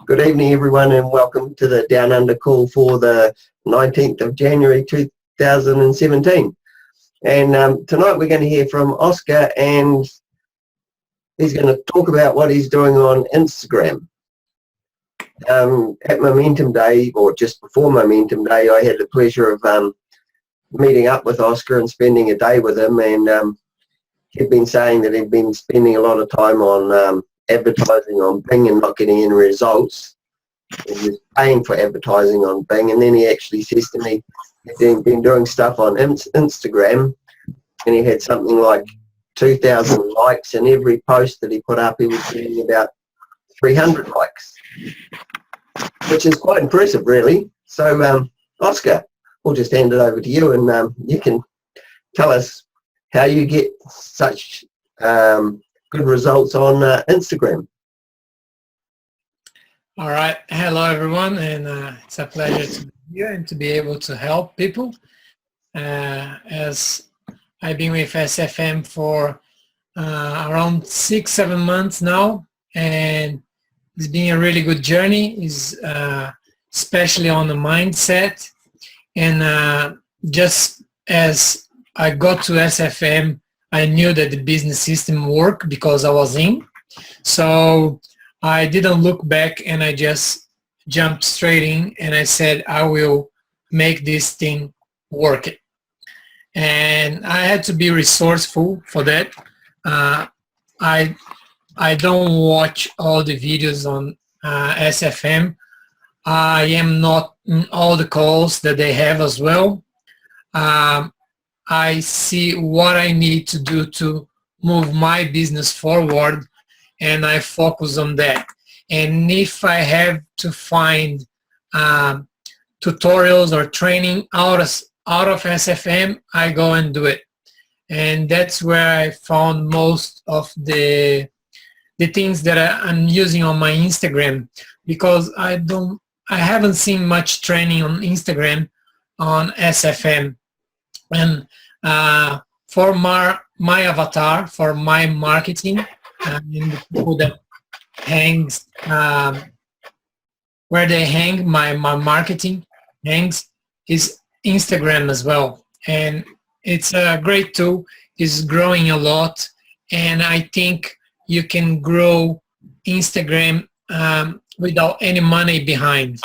Good evening, everyone, and welcome to the Downunder call for the 19th of January 2017. And tonight we're going to hear from Oscar, and he's going to talk about what he's doing on Instagram. At Momentum Day, or just before Momentum Day, I had the pleasure of meeting up with Oscar and spending a day with him, and he'd been saying that he'd been spending a lot of time on advertising on Bing and not getting any results. He was paying for advertising on Bing, and then he actually says to me he'd been doing stuff on Instagram, and he had something like 2,000 likes, and every post that he put up he was getting about 300 likes, which is quite impressive, really. So Oscar, we'll just hand it over to you, and you can tell us how you get such good results on Instagram. All right. Hello, everyone, and it's a pleasure to be here and to be able to help people. As I've been with SFM for around 6-7 months now, and it's been a really good journey, especially on the mindset. And just as I got to SFM, I knew that the business system worked because I was in. So I didn't look back, and I just jumped straight in, and I said, I will make this thing work. And I had to be resourceful for that. I don't watch all the videos on SFM. I am not in all the calls that they have as well. I see what I need to do to move my business forward, and I focus on that. And if I have to find tutorials or training out of SFM, I go and do it. And that's where I found most of the things that I'm using on my Instagram, because I haven't seen much training on Instagram on SFM. And for my avatar, for my marketing, and the people that hangs, where they hang, my marketing hangs, is Instagram as well. And it's a great tool. It's growing a lot, and I think you can grow Instagram without any money behind.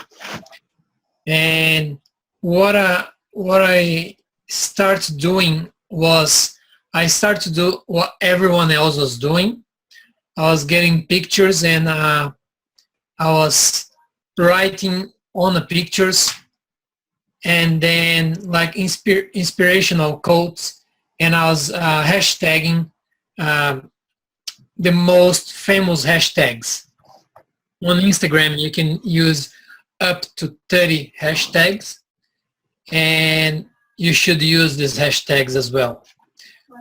And what I started doing was I started to do what everyone else was doing. I was getting pictures, and I was writing on the pictures, and then like inspirational quotes, and I was hashtagging the most famous hashtags. On Instagram, you can use up to 30 hashtags, and you should use these hashtags as well.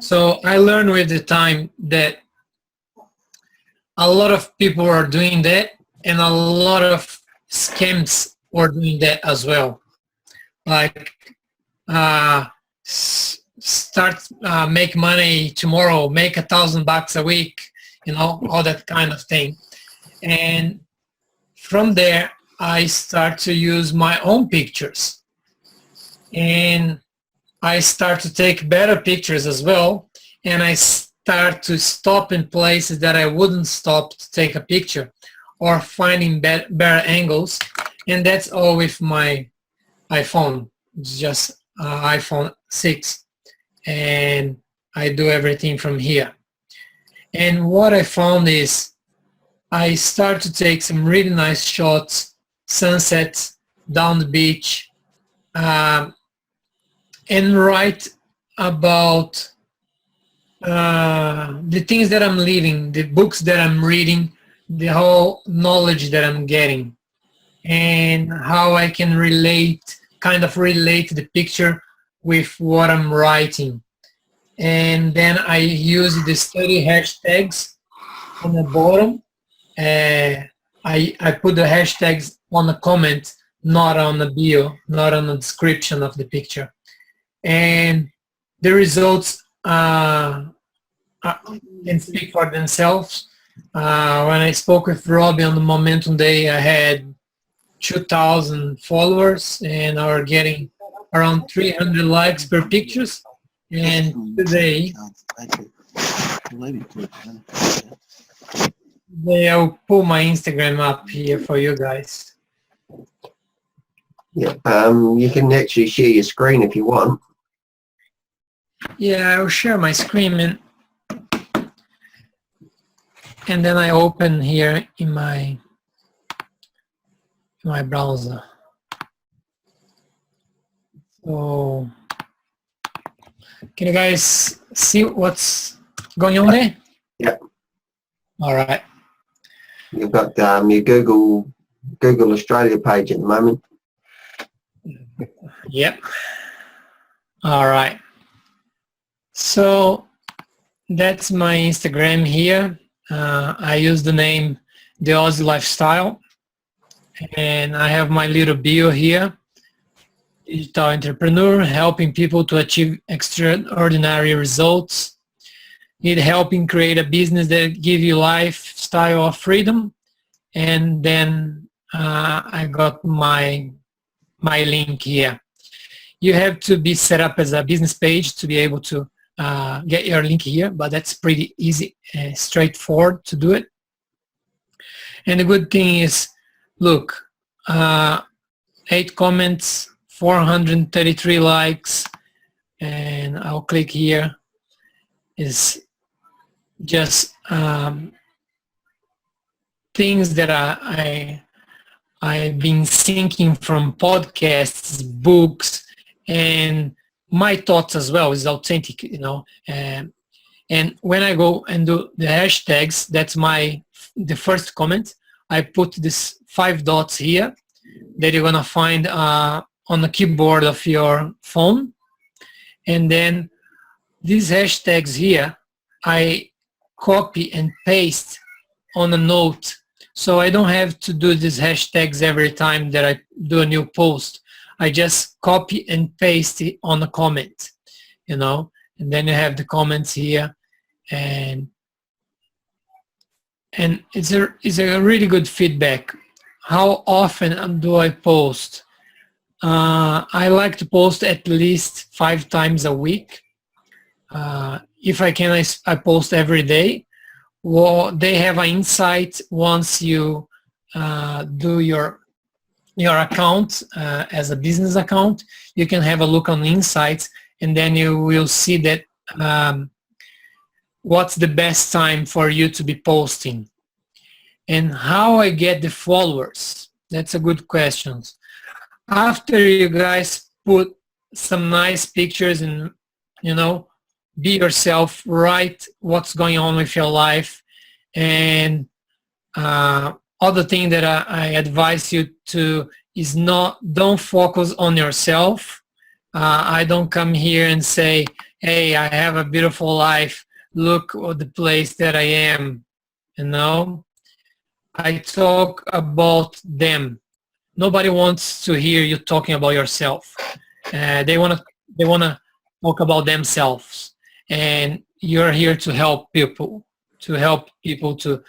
So I learned with the time that a lot of people are doing that, and a lot of scams are doing that as well. Like start make money tomorrow, make $1,000 a week, all that kind of thing. And from there, I start to use my own pictures, and I start to take better pictures as well, and I start to stop in places that I wouldn't stop to take a picture, or finding better angles. And that's all with my iPhone. It's just iPhone 6, and I do everything from here. And what I found is I start to take some really nice shots, sunsets, down the beach, and write about the things that I'm living, the books that I'm reading, the whole knowledge that I'm getting, and how I can kind of relate the picture with what I'm writing. And then I use the study hashtags on the bottom. I put the hashtags on the comment, not on the bio, not on the description of the picture. And the results can speak for themselves. When I spoke with Robbie on the Momentum Day, I had 2,000 followers, and I were getting around 300 likes per pictures. And today, I'll pull my Instagram up here for you guys. Yeah, you can actually share your screen if you want. Yeah, I'll share my screen, and then I open here in my browser. So, can you guys see what's going on there? Yep. All right. You've got your Google Australia page at the moment. Yep. All right. So that's my Instagram here. I use the name The Aussie Lifestyle, and I have my little bio here. Digital entrepreneur, helping people to achieve extraordinary results. Need helping create a business that give you lifestyle of freedom. And then I got my link here. You have to be set up as a business page to be able to get your link here, but that's pretty easy, straightforward to do it. And the good thing is, look, 8 comments, 433 likes, and I'll click here. Is just things that I've been thinking from podcasts, books, and my thoughts as well. Is authentic, you know. And when I go and do the hashtags, that's the first comment. I put this 5 dots here that you're gonna find on the keyboard of your phone, and then these hashtags here I copy and paste on a note, so I don't have to do these hashtags every time that I do a new post. I just copy and paste it on a comment, you know, and then you have the comments here, and it's a really good feedback. How often do I post? I like to post at least 5 times a week. If I can, I post every day. Well, they have an insight once you do your account as a business account. You can have a look on the insights, and then you will see that what's the best time for you to be posting. And how I get the followers? That's a good question. After you guys put some nice pictures and, you know, be yourself, write what's going on with your life, and other thing that I advise you to is don't focus on yourself. I don't come here and say, hey, I have a beautiful life, look at the place that I am, you know. I talk about them. Nobody wants to hear you talking about yourself. They wanna talk about themselves, and you're here to help people to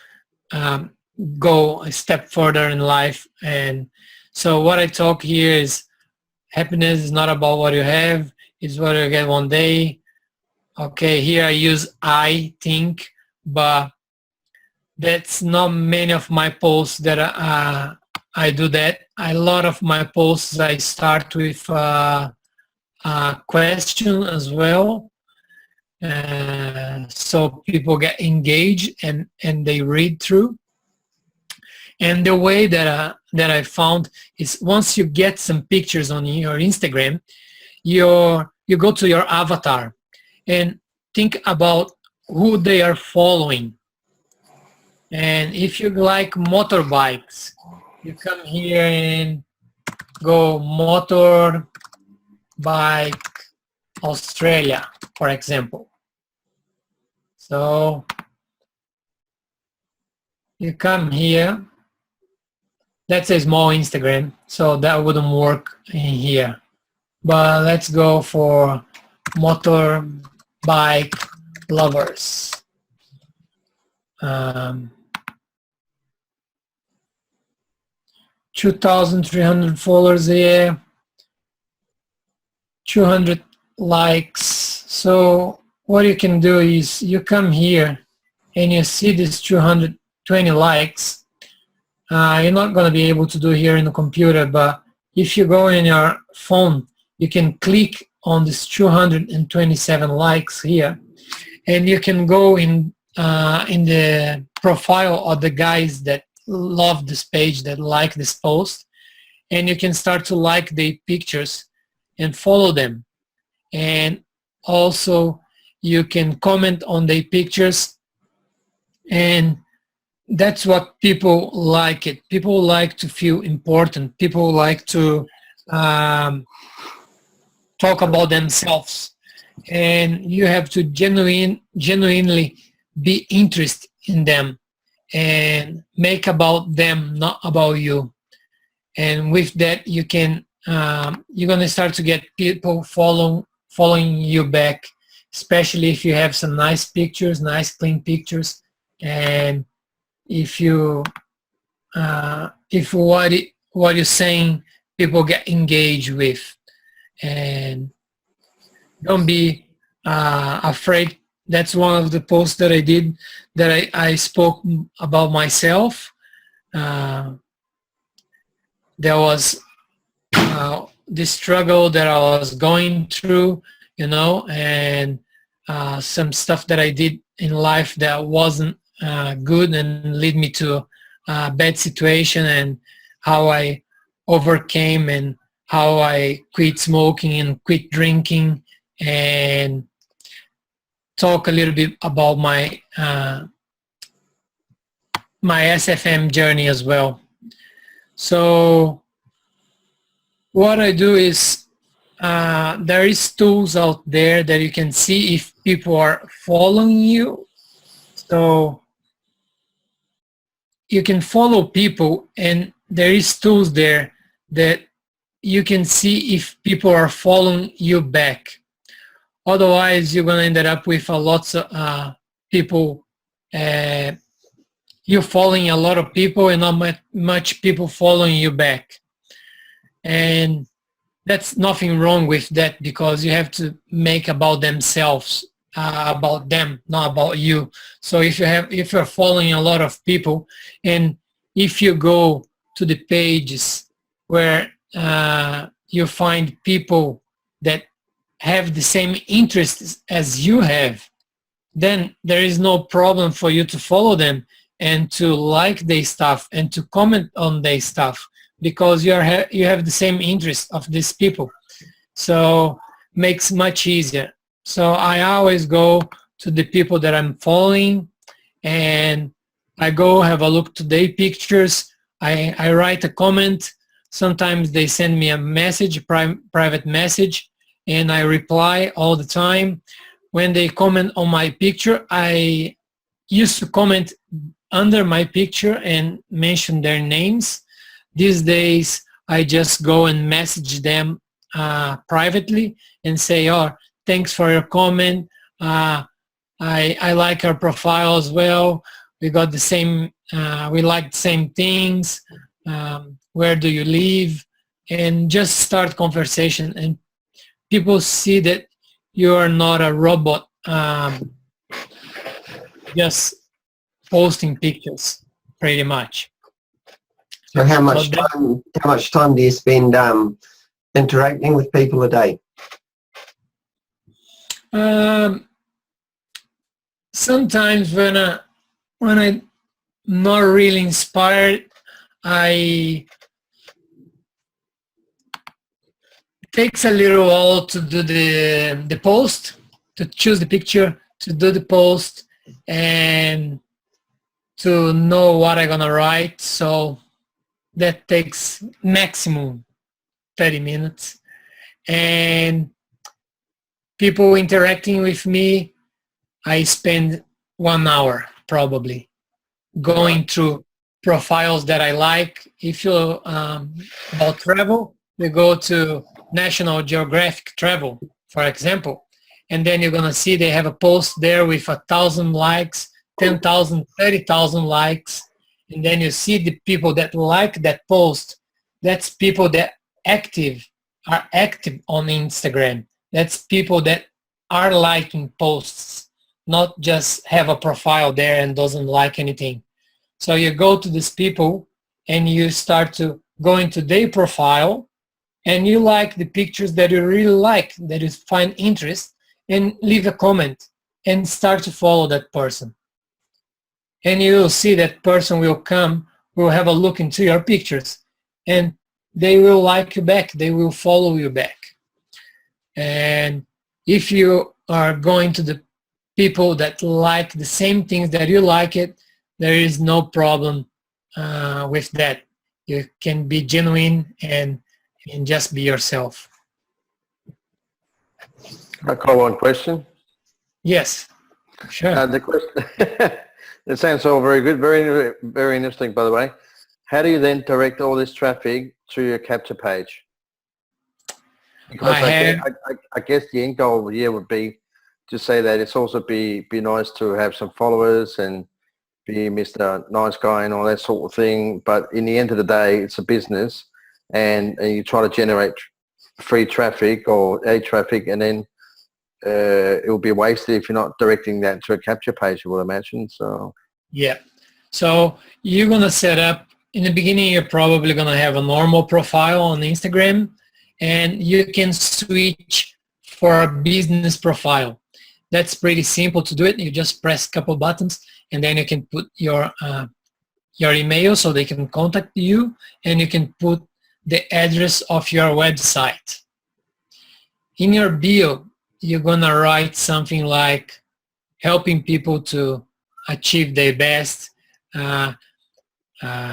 go a step further in life. And so what I talk here is happiness is not about what you have, it's what you get one day. Okay, here I use I think, but that's not many of my posts that I do that. A lot of my posts I start with a question as well, so people get engaged and they read through. And the way that I found is once you get some pictures on your Instagram, you go to your avatar and think about who they are following. And if you like motorbikes, you come here and go motorbike Australia, for example. So you come here. That's a small Instagram, so that wouldn't work in here. But let's go for motorbike lovers. 2,300 followers here, 200 likes. So what you can do is you come here and you see this 220 likes. You're not going to be able to do here in the computer, but if you go in your phone, you can click on this 227 likes here, and you can go in the profile of the guys that love this page, that like this post, and you can start to like the pictures and follow them. And also you can comment on the pictures, and that's what people like it. People like to feel important. People like to talk about themselves, and you have to genuinely be interested in them and make about them, not about you. And with that, you can you're going to start to get people following you back, especially if you have some nice pictures, nice clean pictures, and if you if what you're saying people get engaged with. And don't be afraid. That's one of the posts that I did, that I spoke about myself. There was the struggle that I was going through, and some stuff that I did in life that wasn't good and lead me to a bad situation, and how I overcame, and how I quit smoking and quit drinking, and talk a little bit about my my SFM journey as well. So what I do is there is tools out there that you can see if people are following you. So you can follow people, and there is tools there that you can see if people are following you back. Otherwise, you're going to end up with lots of people, you're following a lot of people and not much people following you back. And that's nothing wrong with that, because you have to make about themselves, about them, not about you. So if you're following a lot of people, and if you go to the pages where you find people that have the same interests as you have, then there is no problem for you to follow them and to like their stuff and to comment on their stuff, because you have the same interest of these people. So makes much easier. So I always go to the people that I'm following, and I go have a look to their pictures. I write a comment. Sometimes they send me a message, private message, and I reply all the time. When they comment on my picture, I used to comment under my picture and mention their names. These days, I just go and message them privately and say, "Oh, thanks for your comment. I like our profile as well. We got the same, we like the same things. Where do you live?" And just start conversation, and people see that you are not a robot just posting pictures, pretty much. So how much time do you spend interacting with people a day? Sometimes when I'm not really inspired, it takes a little while to do the post, to choose the picture, to do the post, and to know what I'm gonna write. So that takes maximum 30 minutes. And people interacting with me, I spend 1 hour probably going through profiles that I like. If you're about travel, you go to National Geographic Travel, for example, and then you're gonna see they have a post there with 1,000 likes, 10,000, 30,000 likes, and then you see the people that like that post, that's people that are active on Instagram. That's people that are liking posts, not just have a profile there and doesn't like anything. So you go to these people and you start to go into their profile and you like the pictures that you really like, that you find interest, and leave a comment and start to follow that person. And you will see that person will come, will have a look into your pictures, and they will like you back, they will follow you back. And if you are going to the people that like the same things that you like it, there is no problem with that. You can be genuine and just be yourself. I call one question. Yes, sure. The question. It sounds all very good, very very interesting. By the way, how do you then direct all this traffic to your capture page? Because I guess the end goal of the year would be to say that it's also be nice to have some followers and be Mr. Nice Guy and all that sort of thing. But in the end of the day, it's a business, and you try to generate free traffic or traffic, and then it will be wasted if you're not directing that to a capture page, I would imagine. So yeah, so you're gonna set up in the beginning. You're probably gonna have a normal profile on Instagram, and you can switch for a business profile. That's pretty simple to do it. You just press a couple buttons, and then you can put your email so they can contact you, and you can put the address of your website. In your bio, you're gonna write something like helping people to achieve their best,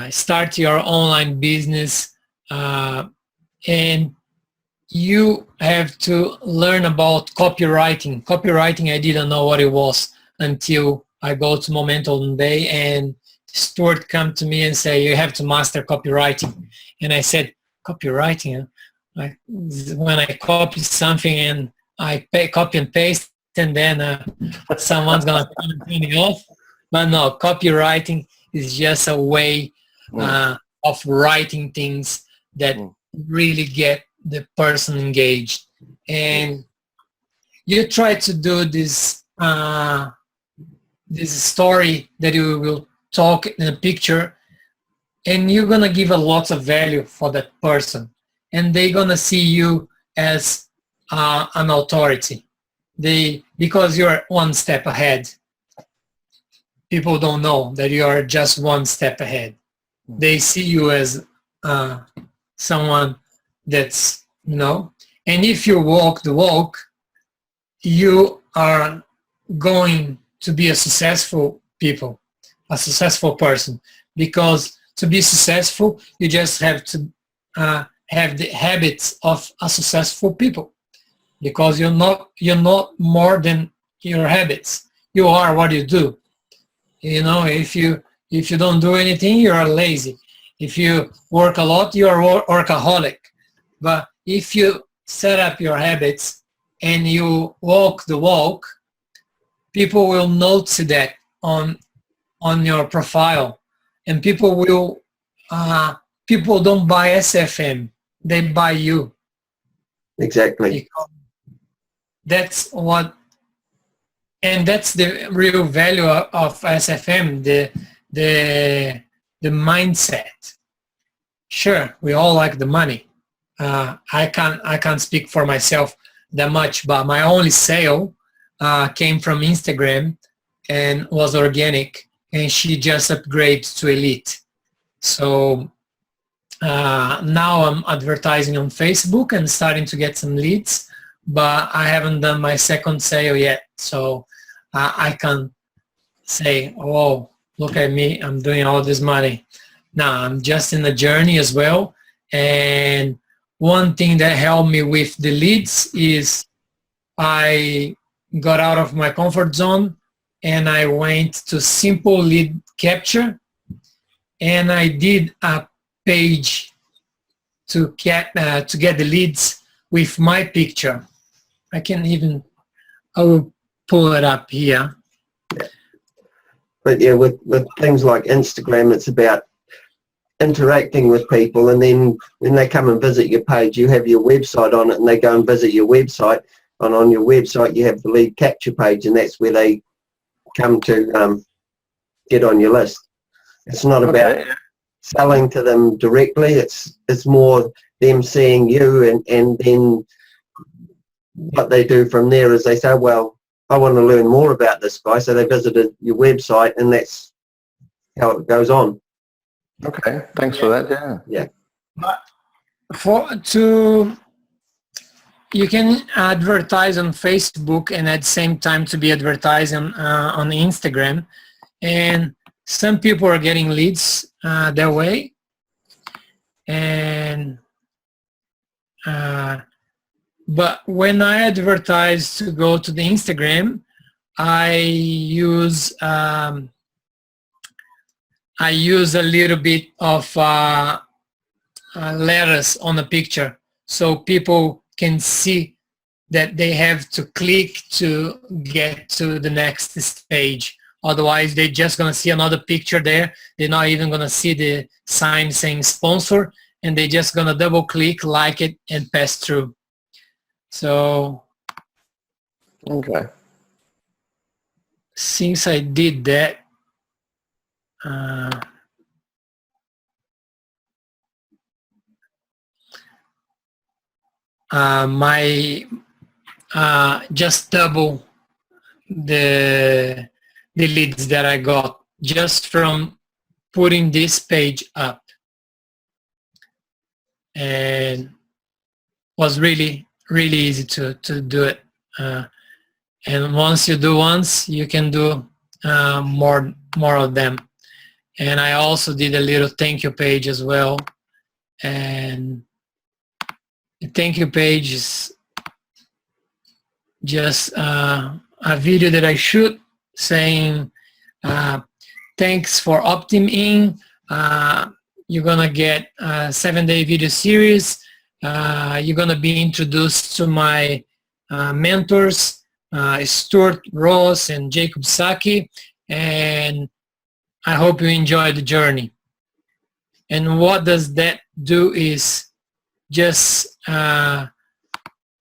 start your online business, and you have to learn about copywriting. Copywriting, I didn't know what it was until I go to Momento one day and Stuart come to me and say, you have to master copywriting. And I said, copywriting? Like, when I copy something and I copy and paste, and then someone's going to turn it off. But no, copywriting is just a way of writing things that really get the person engaged. And you try to do this this story that you will talk in a picture, and you're going to give a lot of value for that person, and they're going to see you as an authority. Because you're one step ahead. People don't know that you are just one step ahead. They see you as someone that's, and if you walk the walk, you are going to be a successful person, because to be successful, you just have to have the habits of a successful people, because you're not more than your habits. You are what you do. If you don't do anything, you are lazy. If you work a lot, you are workaholic. But if you set up your habits and you walk the walk, people will notice that on your profile, and people don't buy SFM, they buy you. Exactly. That's the real value of SFM, the mindset. Sure, we all like the money. I can't speak for myself that much, but my only sale came from Instagram and was organic, and she just upgraded to Elite. So now I'm advertising on Facebook and starting to get some leads, but I haven't done my second sale yet. So I can't say, oh, look at me, I'm doing all this money. No, I'm just in the journey as well. And one thing that helped me with the leads is I got out of my comfort zone and I went to simple lead capture, and I did a page to get the leads with my picture. I will pull it up here. But yeah, with things like Instagram, it's about interacting with people, and then when they come and visit your page, you have your website on it, and they go and visit your website, and on your website you have the lead capture page, and that's where they come to get on your list. It's not about selling to them directly. It's more them seeing you, and then what they do from there is they say, well, I want to learn more about this guy, so they visited your website, and that's how it goes on. Okay, thanks for that. Yeah. But you can advertise on Facebook and at the same time to be advertising on Instagram, and some people are getting leads that way. And but when I advertise to go to the Instagram, I use a little bit of letters on the picture, so people can see that they have to click to get to the next stage. Otherwise, they're just going to see another picture there. They're not even going to see the sign saying sponsor, and they're just going to double click, like it, and pass through. So, Okay. since I did that, my just double the leads that I got just from putting this page up, and was really easy to do it. And once you do once, you can do more of them. And I also did a little thank you page as well, and the thank you page is just a video that I shoot saying thanks for opting in. You're gonna get a 7-day video series. You're gonna be introduced to my mentors, Stuart Ross and Jacob Saki, and I hope you enjoy the journey. And what does that do is just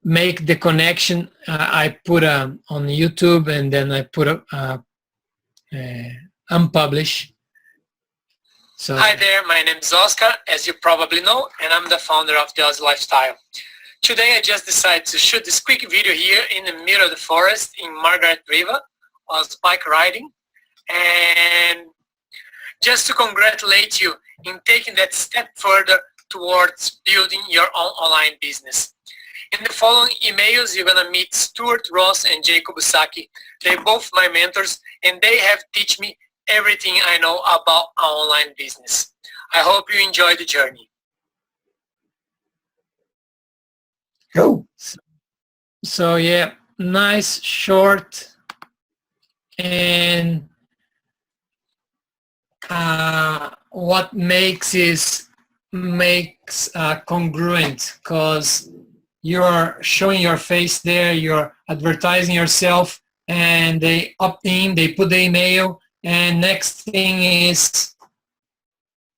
make the connection. I put on YouTube, and then I put unpublish. So, hi there, my name is Oscar, as you probably know, and I'm the founder of the Aussie Lifestyle. Today I just decided to shoot this quick video here in the middle of the forest in Margaret River. I was bike riding, and just to congratulate you in taking that step further towards building your own online business. In the following emails, you're gonna meet Stuart Ross and Jacob Saki. They're both my mentors, and they have taught me everything I know about our online business. I hope you enjoy the journey. Cool. So yeah, nice, short, and what makes congruent, because you're showing your face there, you're advertising yourself, and they opt in, they put the email, and next thing is,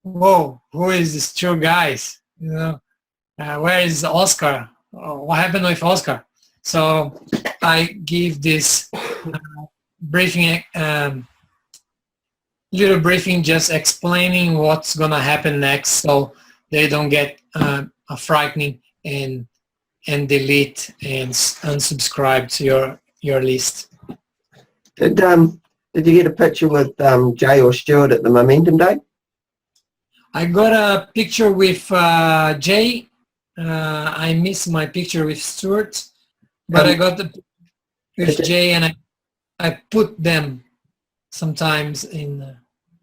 whoa, who is these two guys? You know, where is Oscar? What happened with Oscar? So I give this briefing, little briefing, just explaining what's gonna happen next, so they don't get frightening and delete and unsubscribe to your list. Did you get a picture with Jay or Stuart at the Momentum Day? I got a picture with Jay. I missed my picture with Stuart, but I got the with Jay, and I put them sometimes in.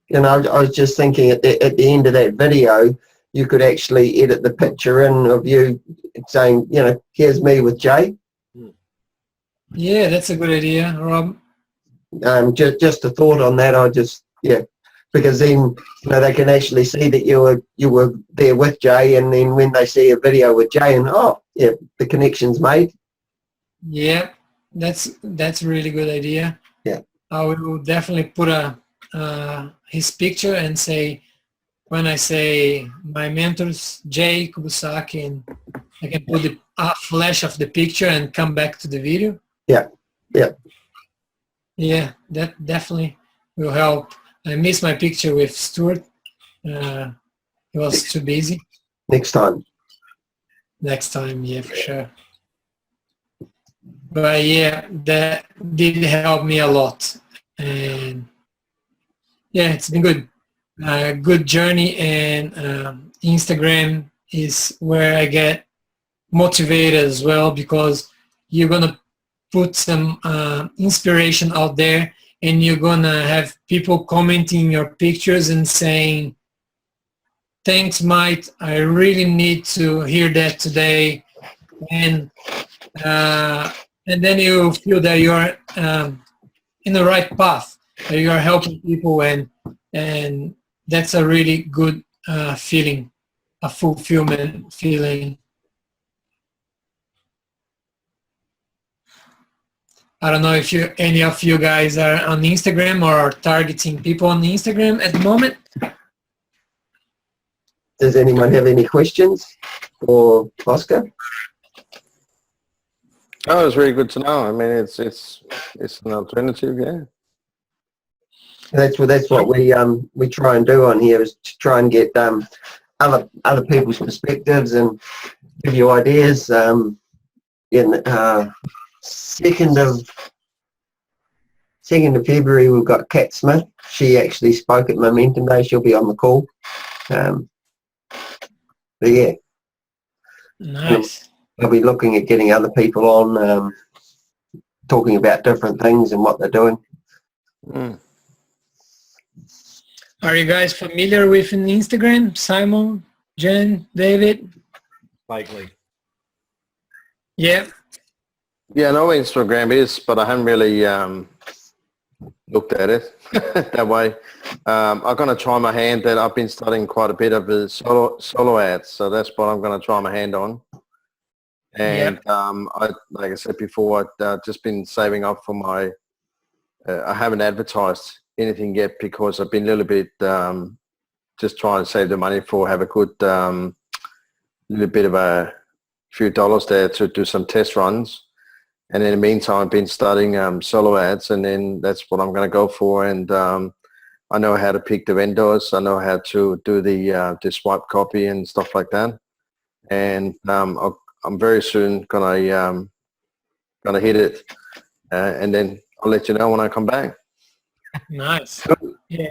You know, I was just thinking at the end of that video, you could actually edit the picture in of you saying, you know, here's me with Jay. Yeah, that's a good idea, Rob. Just a thought on that. Because then, you know, they can actually see that you were there with Jay, and then when they see a video with Jay, and the connection's made. Yeah, that's a really good idea. Yeah, I will definitely put his picture and say, when I say my mentors, Jay Kubusaki, and I can put a flash of the picture and come back to the video. Yeah, yeah. Yeah, that definitely will help. I missed my picture with Stuart. He was too busy. Next time. Next time, yeah, for sure. But yeah, that did help me a lot. And yeah, it's been good. Good journey, and Instagram is where I get motivated as well, because you're gonna put some inspiration out there, and you're gonna have people commenting your pictures and saying, "Thanks, Mike. I really need to hear that today," and then you feel that you're in the right path. That you're helping people, and that's a really good feeling, a fulfillment feeling. I don't know if any of you guys are on Instagram or are targeting people on Instagram at the moment. Does anyone have any questions for Oscar? Oh, it's really good to know. I mean, it's an alternative, yeah. That's what we try and do on here, is to try and get other people's perspectives and give you ideas. Second of February, we've got Kat Smith. She actually spoke at Momentum Day. She'll be on the call. But yeah, Nice. I'll be looking at getting other people on, talking about different things and what they're doing. Mm. Are you guys familiar with an Instagram? Simon, Jen, David? Likely. Yeah. Yeah, I know what Instagram is, but I haven't really looked at it that way. I'm going to try my hand that I've been studying quite a bit of the solo ads, so that's what I'm going to try my hand on. And like I said before, I've just been saving up for my. I haven't advertised anything yet because I've been a little bit just trying to save the money for have a good little bit of a few dollars there to do some test runs. And in the meantime, I've been studying solo ads, and then that's what I'm going to go for. And I know how to pick the vendors. I know how to do the swipe copy and stuff like that. And I'm very soon gonna hit it, and then I'll let you know when I come back. Nice. Yeah,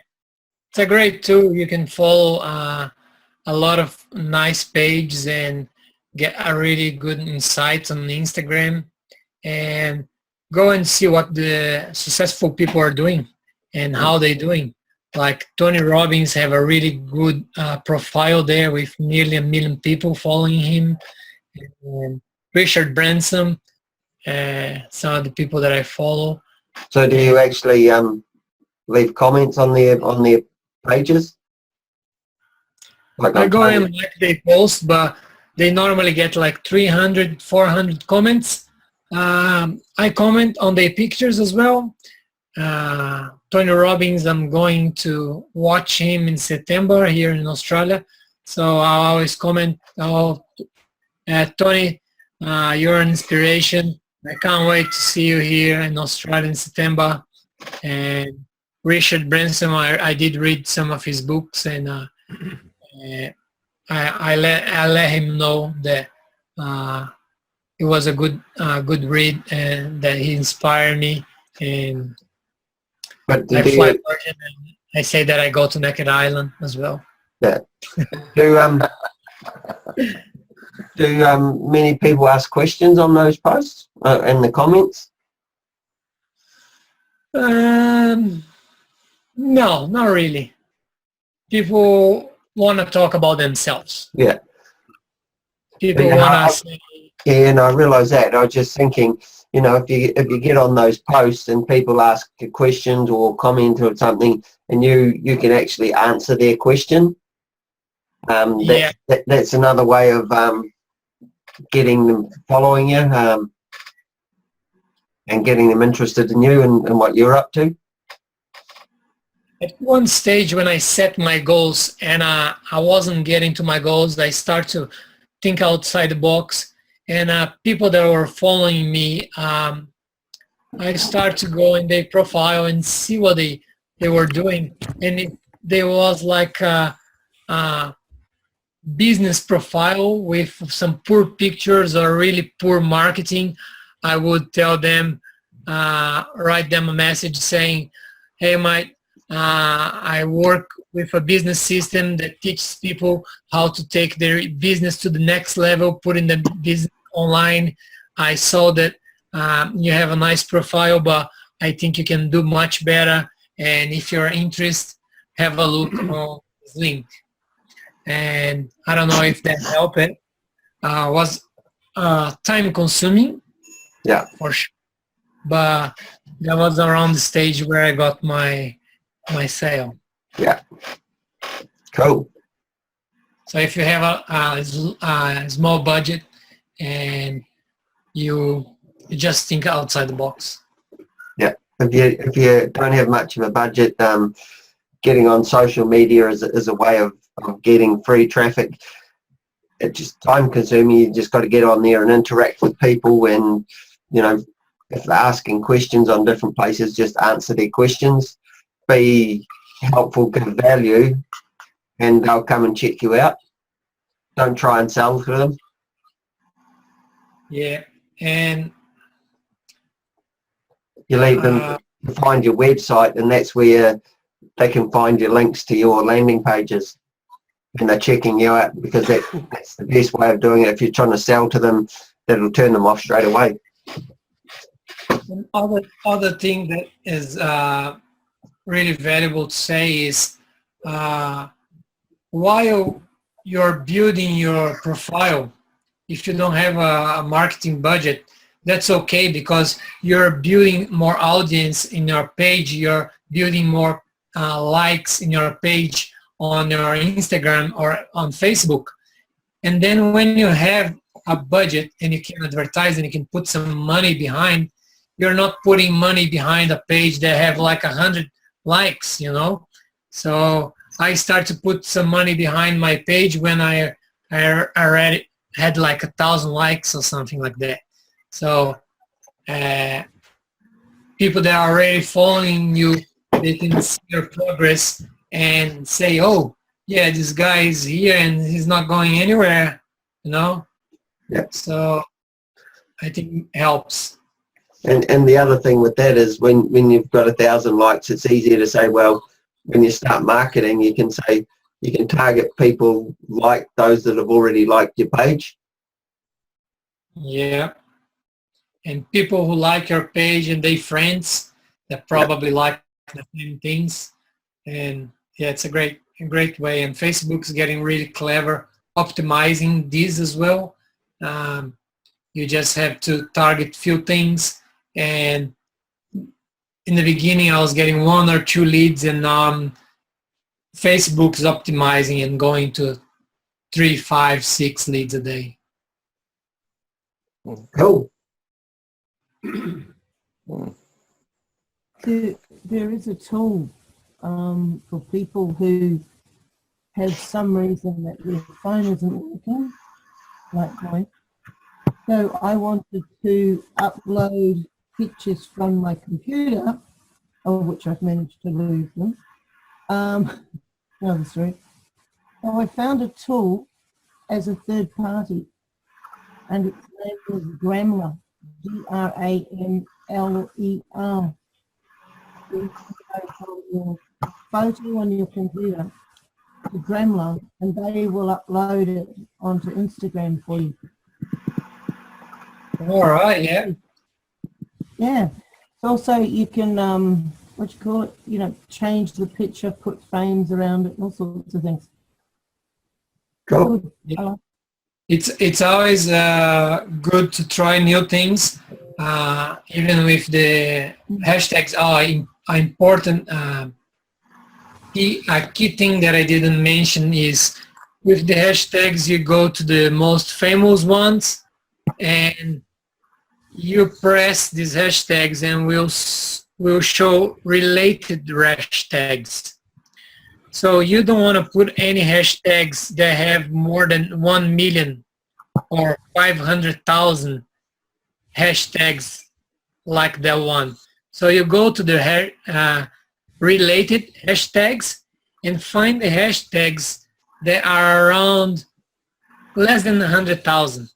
it's a great tool. You can follow a lot of nice pages and get a really good insights on Instagram, and go and see what the successful people are doing and how they're doing. Like Tony Robbins have a really good profile there with nearly 1 million people following him. And Richard Branson, some of the people that I follow. So do you actually leave comments on their pages? Like I go and like they post, but they normally get like 300, 400 comments. I comment on their pictures as well. Tony Robbins, I'm going to watch him in September here in Australia. So I always comment, Tony, you're an inspiration. I can't wait to see you here in Australia in September. And Richard Branson, I did read some of his books, and I let him know that it was a good read, and that he inspired me. And but I fly Virgin, and I say that I go to Naked Island as well. Yeah. Do many people ask questions on those posts in the comments? No, not really. People want to talk about themselves. Yeah. People Yeah, want to say. Yeah, and I realise that. I was just thinking, if you get on those posts and people ask you questions or comment or something, and you can actually answer their question, that's another way of getting them following you, and getting them interested in you and what you're up to. At one stage when I set my goals and I wasn't getting to my goals, I start to think outside the box. And people that were following me, I start to go in their profile and see what they were doing. And there was like a business profile with some poor pictures or really poor marketing. I would tell them, write them a message saying, hey, mate, I work with a business system that teaches people how to take their business to the next level, putting the business online. I saw that you have a nice profile, but I think you can do much better. And if you're interested, have a look on this link. And I don't know if that helped. It was time consuming, Yeah. for sure. But that was around the stage where I got my sale. Yeah. Cool. So if you have a small budget and you just think outside the box. Yeah. If you don't have much of a budget, getting on social media is a way of getting free traffic. It's just time consuming. You just got to get on there and interact with people, and if they're asking questions on different places, just answer their questions, be helpful, give value, and they'll come and check you out. Don't try and sell to them. Yeah, and you leave them to find your website, and that's where they can find your links to your landing pages, and they're checking you out, because that's the best way of doing it. If you're trying to sell to them, that'll turn them off straight away. Other thing that is really valuable to say is while you're building your profile, if you don't have a marketing budget, that's okay, because you're building more audience in your page, you're building more likes in your page on your Instagram or on Facebook. And then when you have a budget and you can advertise and you can put some money behind, you're not putting money behind a page that have like 100 likes, So I start to put some money behind my page when I already had like 1,000 likes or something like that. So people that are already following you, they can see your progress and say, oh, yeah, this guy is here and he's not going anywhere, Yeah. So I think it helps. And the other thing with that is when you've got 1,000 likes, it's easier to say, well, when you start marketing, you can say, you can target people like those that have already liked your page. Yeah. And people who like your page and they friends that probably like the same things. And yeah, it's a great way. And Facebook's getting really clever optimizing this as well. You just have to target few things. And in the beginning, I was getting 1 or 2 leads, and Facebook's optimizing and going to 3, 5, 6 leads a day. Cool. There is a tool for people who have some reason that their phone isn't working, like mine. So I wanted to upload pictures from my computer, of which I've managed to lose them. Another story. So I found a tool as a third party, and its name was Gramler, Gramler. You can go your photo on your computer to Gramler, and they will upload it onto Instagram for you. All right, yeah. Yeah. Also, you can, change the picture, put frames around it, and all sorts of things. Cool. Yeah. It's always good to try new things, even with the hashtags are important. A key thing that I didn't mention is with the hashtags, you go to the most famous ones and you press these hashtags and we'll show related hashtags. So you don't want to put any hashtags that have more than 1 million or 500,000 hashtags like that one. So you go to the related hashtags and find the hashtags that are around less than 100,000.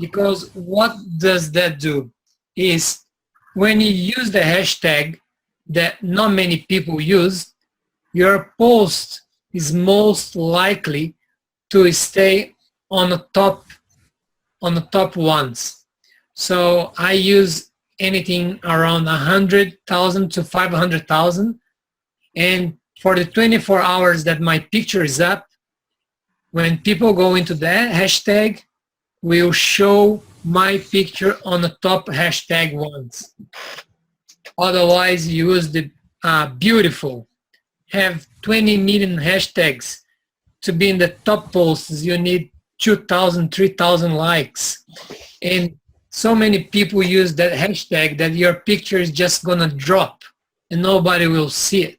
Because what does that do is when you use the hashtag that not many people use, your post is most likely to stay on the top ones. So I use anything around 100,000 to 500,000, and for the 24 hours that my picture is up, when people go into that hashtag, we'll show my picture on the top hashtag ones. Otherwise, use the beautiful. Have 20 million hashtags. To be in the top posts, you need 2,000, 3,000 likes. And so many people use that hashtag that your picture is just gonna drop and nobody will see it.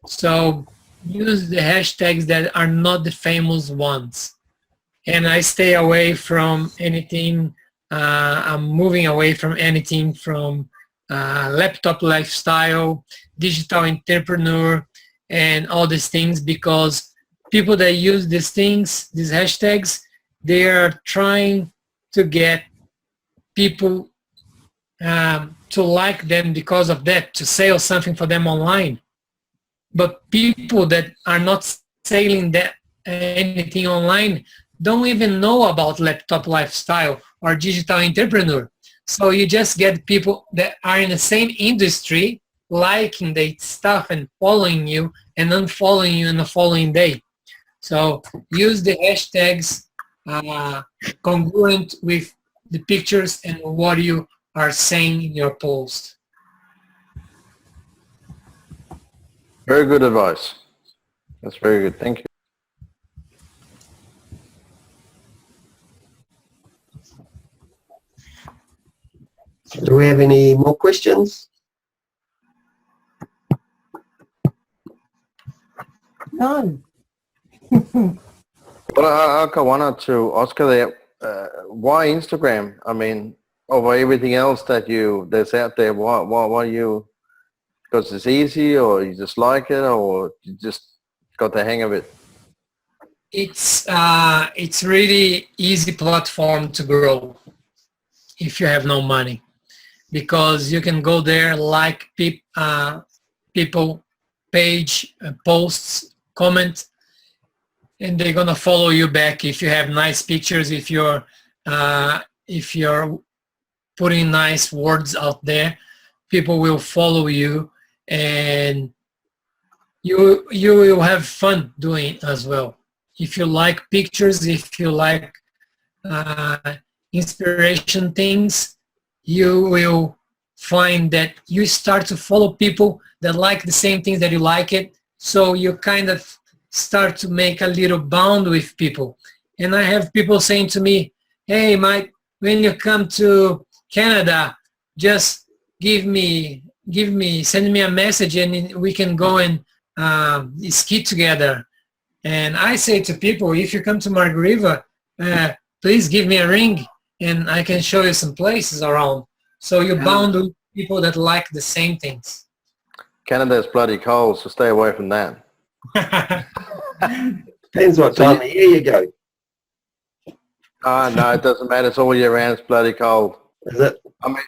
So use the hashtags that are not the famous ones. And I stay away from anything, I'm moving away from anything from laptop lifestyle, digital entrepreneur, and all these things, because people that use these things, these hashtags, they are trying to get people to like them because of that, to sell something for them online. But people that are not selling that anything online don't even know about laptop lifestyle or digital entrepreneur. So you just get people that are in the same industry liking the stuff and following you and unfollowing you in the following day. So use the hashtags congruent with the pictures and what you are saying in your post. Very good advice. That's very good. Thank you. Do we have any more questions? No. Well, I'll go one or two. Oscar, there. Why Instagram? I mean, over everything else that's out there. Why you? Because it's easy, or you just like it, or you just got the hang of it? It's really easy platform to grow if you have no money, because you can go there, like people page, posts, comment, and they're gonna follow you back if you have nice pictures, if you're putting nice words out there. People will follow you, and you will have fun doing it as well. If you like pictures, if you like inspiration things, you will find that you start to follow people that like the same things that you like it. So you kind of start to make a little bond with people. And I have people saying to me, hey, Mike, when you come to Canada, just send me a message and we can go and ski together. And I say to people, if you come to Margaritaville, please give me a ring and I can show you some places around. So you bound with people that like the same things. Canada's bloody cold, so stay away from that. Depends what time of year you go. No, it doesn't matter. It's all year round. It's bloody cold. Is it? I mean,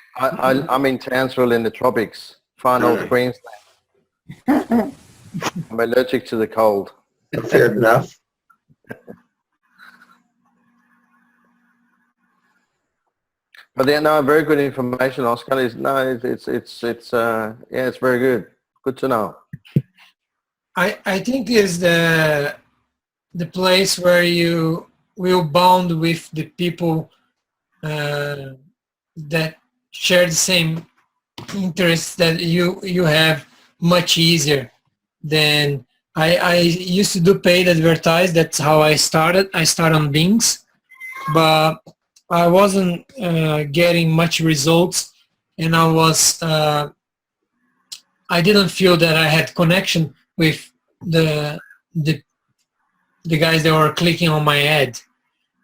I'm in Townsville in the tropics, far north Queensland. I'm allergic to the cold. Fair enough. But yeah, no, very good information, Oscar. It's very good. Good to know. I think is the place where you will bond with the people that share the same interests that you have much easier than I used to do paid advertise. That's how I started. I started on Bings, but I wasn't getting much results, and I didn't feel that I had connection with the guys that were clicking on my ad.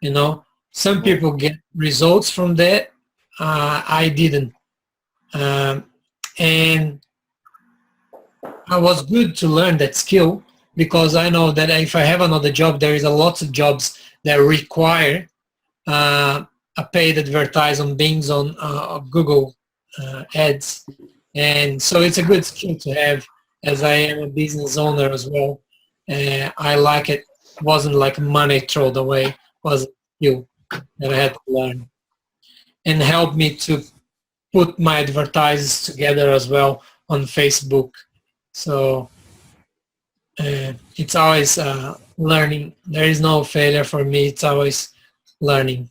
You know, some people get results from that. I didn't, and I was good to learn that skill, because I know that if I have another job, there is a lot of jobs that require a paid advertise on Bing's on Google ads, and so it's a good skill to have, as I am a business owner as well. I like it. Wasn't like money thrown away. Was a skill that I had to learn, and helped me to put my advertises together as well on Facebook. So it's always learning. There is no failure for me. It's always learning.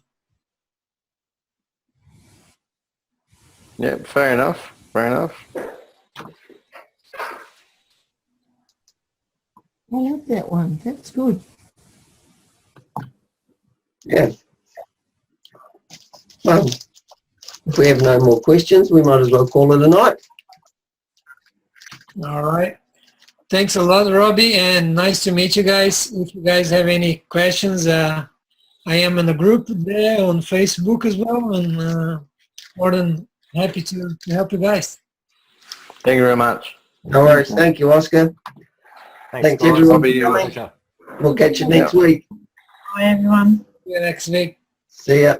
Yeah, fair enough. Fair enough. I like that one. That's good. Yeah. Well, if we have no more questions, we might as well call it a night. All right. Thanks a lot, Robbie, and nice to meet you guys. If you guys have any questions, I am in a group there on Facebook as well, and more than happy to help you guys. Thank you very much. No worries. Thank you, Oscar. Thanks guys. everyone for Robbie, coming. pleasure. We'll catch you next week. Bye, everyone. See you next week. See ya.